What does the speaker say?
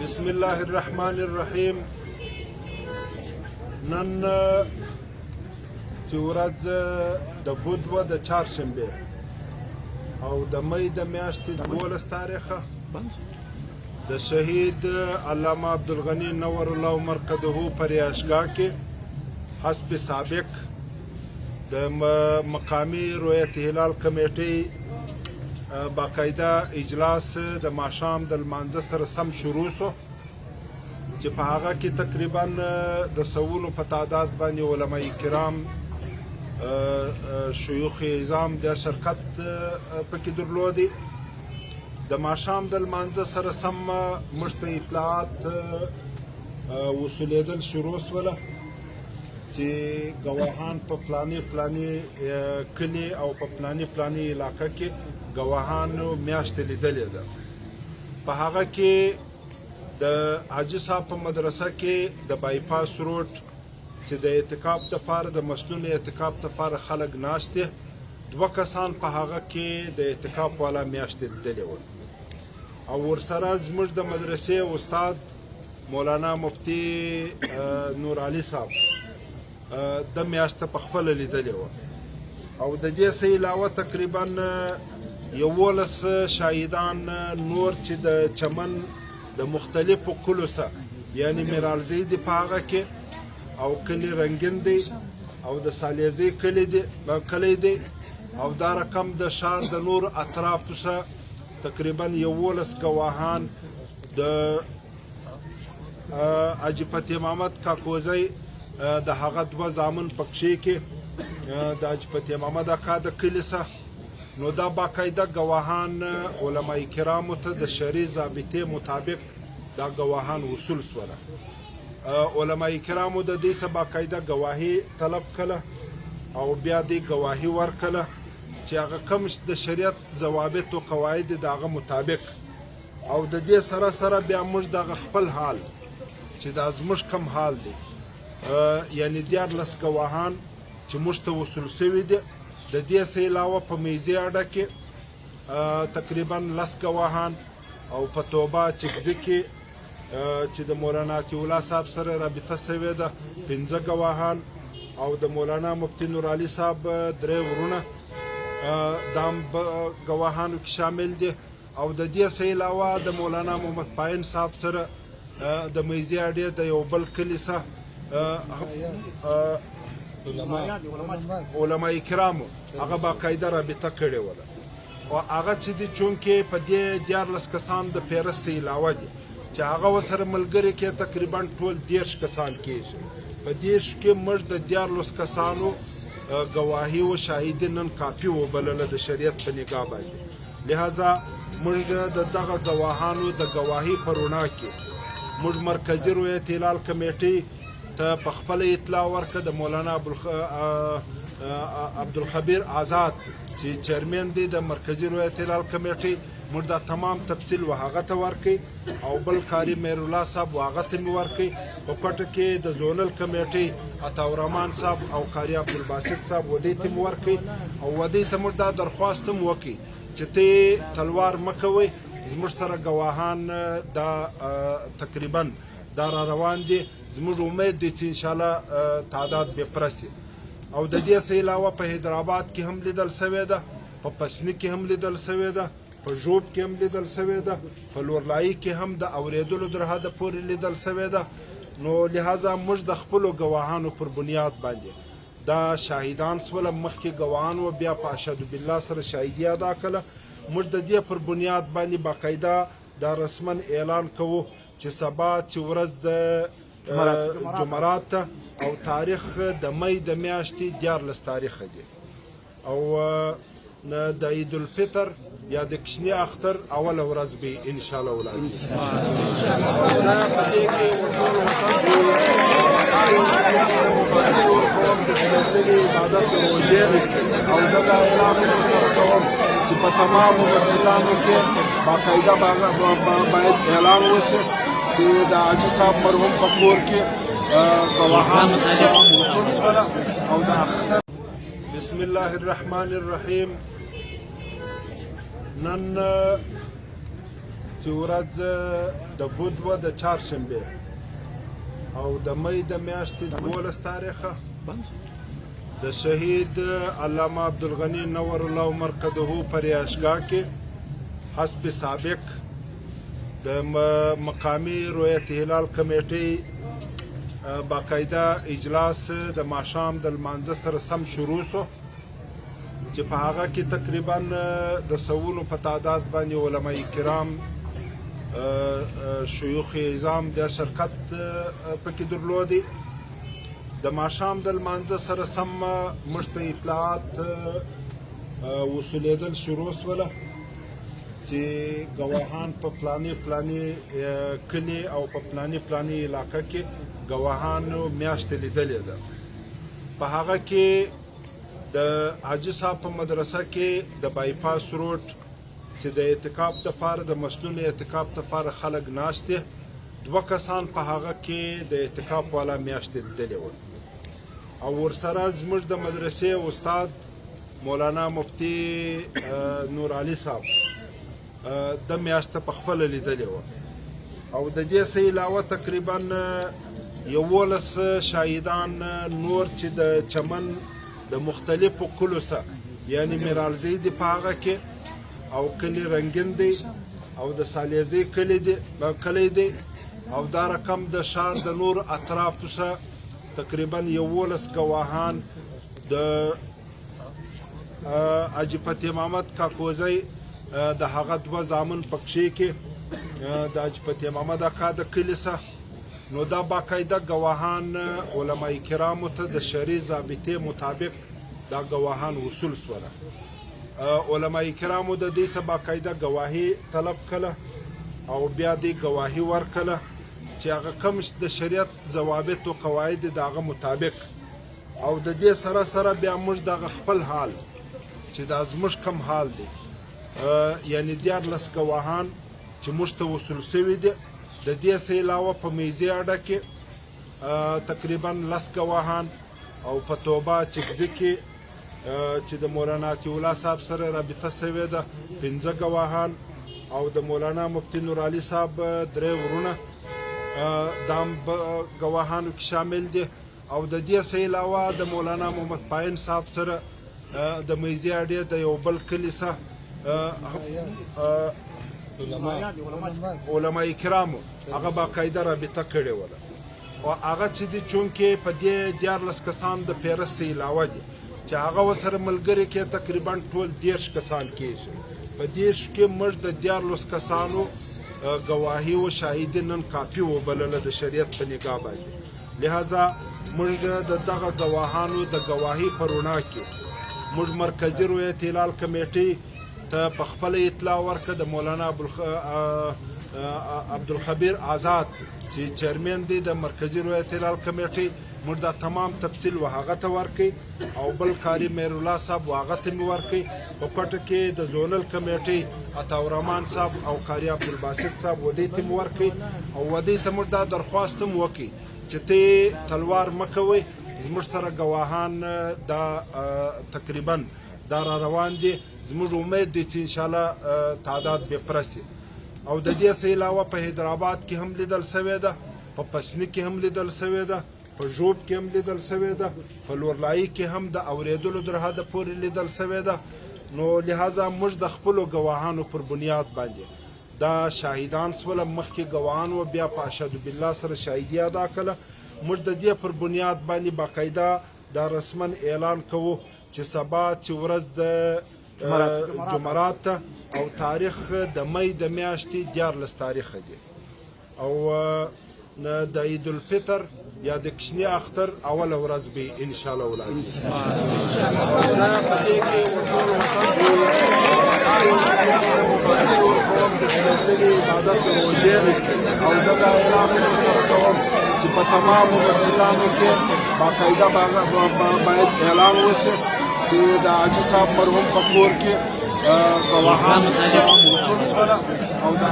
بسم الله الرحمن الرحیم. نن چې ورځ د بود وه د چهارشنبې او د مۍ د میاشتې 12 تاریخه د شهید علامه عبدالغني نور الله مرقده په رهاشګاه کې حسب سابق د مقامي رؤیت هلال کمیټې باقاعده اجلاس د ماښام د لمانځه سره سم شروع شو چې په هغه کې تقریبا د سوونو په تعداد باندې علماء کرام شيوخ عظام د شرکت پکې درلودي. د ماښام د لمانځه سره سم موږ ته اطلاعات وصولېدل شروع شوله چې ګواهان په پلاني کلي او په پلاني علاقه کې ګواهانو میاشتې لیدلې ده. په هغه کې د حاجي صاحب په مدرسه کې د بایپاس روډ چې د اعتکاف دپاره د مسنون اعتکاف دپاره خلک ناست دي، 2 کسان په هغه کې د اعتکاف والا میاشتې لیدلې وه او ورسره زموږ د مدرسې استاد مولانا مفتی نور علي صاحب د میاشته په خپله لیدلې وه او د دې څه علاوه تقریبا 11 شاهدان نور چې د چمن د مختلفو کلو څخه یعنی میرالزی دی په هغه کې او کلی رنګین دی او د سالیزی کلی دی او دا رقم د ښار د نور اطرافو څخه تقریبا 11 ګواهان د حاجي فتح محمد کاکوزی د هغه 2 زامن پکښې کې د حاجي فتح محمد اکا د کلي څخه نو دا باقاعده ګواهان علماء کرامو ته د شرعي ضابطې مطابق دا ګواهان وصول شوله. علماء کرامو د دې څخه باقاعده ګواهي طلب کړه او بیا دې ګواهي ورکړه چې هغه کوم د شریعت ضوابط او قواعد د هغه مطابق او د دې سره بیا موږ دغه خپل حال چې دا زموږ کم حال دی یعنی 14 ګواهان چې موږ ته وصول شوي دي. د دې څه علاوه په میزي اډه کې تقریبا 10 ګواهان او په توبه چکزي کې چې د مولانا عطیه الله صاحب سره رابطه شوې ده 15 ګواهان او د مولانا مفتی نور علي صاحب 3 ورونه دا ګواهانو کې شامل دي او د دې څه علاوه د مولانا محمد پاین صاحب سره د میزي اډې د یو بل کلي څخه علماء کرامو هغه باقاعده رابطه کړې وله او هغه چې دي چونکې په دې 14 کسان د پیرس علاوه دي چې هغه ورسره ملګري کې تقریبا ټول 10 کسان کېږي. په 10 کې موږ د 14 کسانو ګواهي او شاهدي نن کافي وبلله د شریعت په نگاه باندې. لہذا موږ د دغه ګواهانو د ګواهي په رڼا کې موږ مرکزي رؤیت هلال کمیټې ته په خپل اطلاع ورکړه د مولانا عبدالخبیر آزاد چې چیرمن دی د مرکزي رؤیت هلال کمیټې موږ دا تمام تفصیل هغه ته ورکړي او بل قاري میر الله صاحب هغه ته مې ورکړي. په کوټه کې د زونل کمیټې عطاالرحمن صاحب او قاري عبدالباسط صاحب ودې ته مې ورکړي او ودې ته موږ دا درخواست هم وکړي چې ته تلوار مه کوئ، زموږ سره ګواهان دا تقریبا دا را روان دي. زموږ امید دی چې انشاءالله تعداد به پرسي او د دې څه علاوه په حیدرآباد کې هم لیدل شوې ده، په پسني کې هم لیدل شوې ده، په ژوب کې هم لیدل شوې ده، په لورلایي کې هم د اورېدلو در حده پورې لیدل شوې ده. نو لہذا موږ د خپلو ګواهانو پر بنیاد باندې دا شاهدان شوله مخکې ګواهان و بیا په اشهد بالله سره شاهدي ادا کړله. موږ د دې پر بنیاد باندې باقاعده دا رسما اعلان کوو چې سبا چې ورځ د جمعرات او تاریخ د مۍ د میاشتې 14 تاریخ دی او د عید الفطر یا د کشنی اختر اوله ورځ به ان شاء الله ولازم عبادت روزه او دغه اعلان سره کوم چې په تمامو مسجدانو کې باقاعده باید اعلان وشي چې د حاجي صاحب مرحوم په کور کې ګواهان وصول شوله او د اختر. بسم الله الرحمن الرحیم. نن چې ورځ د بود وه د چهارشنبې او د مې د میاشتې 12 تاریخه د شهید علامه عبدالغني نور الله مرقده په رهایشګاه کې حسب سابق د مقامي رؤیت هلال کمیټې باقاعده اجلاس د ماښام د لمانځه سره سم شروع شو چې په هغه کې تقریبا د سوونو په تعداد باندې علماء کرام شيوخ عظام د شرکت پکې درلودي د ماښام د لمانځه سره سم موږ ته اطلاعات وصولېدل شروع شوله چې ګواهان په پلاني کلي او په پلاني علاقه کې ګواهانو میاشتې لیدلې ده په هغه کې د حاجي صاحب په مدرسه کې د بایپاس روډ چې د اعتکاف دپاره د مسنون اعتکاف دپاره خلک ناست دي 2 کسان په هغه کې د اعتکاف والا میاشتې لیدلې وه او ورسره زموږ د مدرسې استاد مولانا مفتي نور علي صاحب د میاشته په خپله لیدلې وه او د دې څه علاوه تقریبا 11 شاهدان نور چې د چمن د مختلفو کلو څخه یعنی میرالزی دی په هغه کې او کلی رنګین دی او د سالیزی کلی دی او دا رقم د ښار د نور اطرافو څخه تقریبا 11 ګواهان د حاجي فتح محمد کاکوزی د هغه 2 زامن پکښې کې د حاجي فتح محمد اکا د کلي څخه نو دا باقاعده ګواهان علماء کرامو ته د شرعي ضابطې مطابق دا ګواهان وصول شوله علماء کرامو د دې څخه باقاعده ګواهي طلب کړه او بیا دې ګواهي ورکړه چې هغه کوم د شریعت ضوابط او قواعد د هغه مطابق او د دې سره بیا موږ دغه خپل حال چې دا زموږ کم حال دی یعنی 14 ګواهان چې موږ ته وصول شوي دي د دې څه علاوه په میزي اډه کې تقریبا 10 ګواهان او په توبه چکزي کې چې د مولانا عطیه الله صاحب سره رابطه شوې ده 15 ګواهان او د مولانا مفتي نور علي صاحب 3 ورونه دا ګواهانو کې شامل دي او د دې څه علاوه د مولانا محمد پاین صاحب سره د میزي اډې د یو بل کلي څخه علماء کرامو هغه باقاعده رابطه کړې وله او هغه چې دي چونکې په دې 14 کسان د پیرس علاوه دي چې هغه ورسره ملګري کې تقریبا ټول 10 کسان کېږي په 10 کې موږ د 14 کسانو ګواهي او شاهدي نن کافي وبلله د شریعت په نگاه باندې لہذا موږ د دغه ګواهانو د ګواهي په رڼا کې موږ مرکزي رؤیت هلال کمیټې ته په خپل اطلاع ورکړه د مولانا عبدالخبیر آزاد چې چیرمن دی د مرکزي رؤیت هلال کمیټې موږ دا تمام تفصیل هغه ته ورکړي او بل قاري میر الله صاحب هغه ته مې ورکړي په کوټه کې د زونل کمیټې عطاالرحمن صاحب او قاري عبدالباسط صاحب ودې ته مې ورکړي او ودې ته موږ دا درخواست هم وکړي چې ته تلوار مه کوئ زموږ سره ګواهان دا تقریبا دا را روان دي زموږ امید دی چې انشاءالله تعداد به پرسي او د دې څه علاوه په حیدرآباد کې هم لیدل شوې ده په پسني کې هم لیدل شوې ده په ژوب کې هم لیدل شوې ده په لورلایي کې هم د اورېدلو در حده پورې لیدل شوې ده نو لہذا موږ د خپلو ګواهانو پر بنیاد باندې دا شاهدان سوله مخکې ګواهان و بیا په اشهد بالله سره شاهدي ادا کړه موږ د دې پر بنیاد باندې باقاعده دا رسما اعلان کوو چې سبا چې ورځ د جمعرات او تاریخ د مې د میاشتې 14 تاریخ دی او د عید الفطر یا د کشنی اختر اوله ورځ به ان شاء الله ولازم عبادت روزه او دغه اعلان کوم چې په تمام مسجدانو کې باقاعده باید اعلان وشي چې د حاجي صاحب مرحوم په کور کې ګواهان وصول شوله او د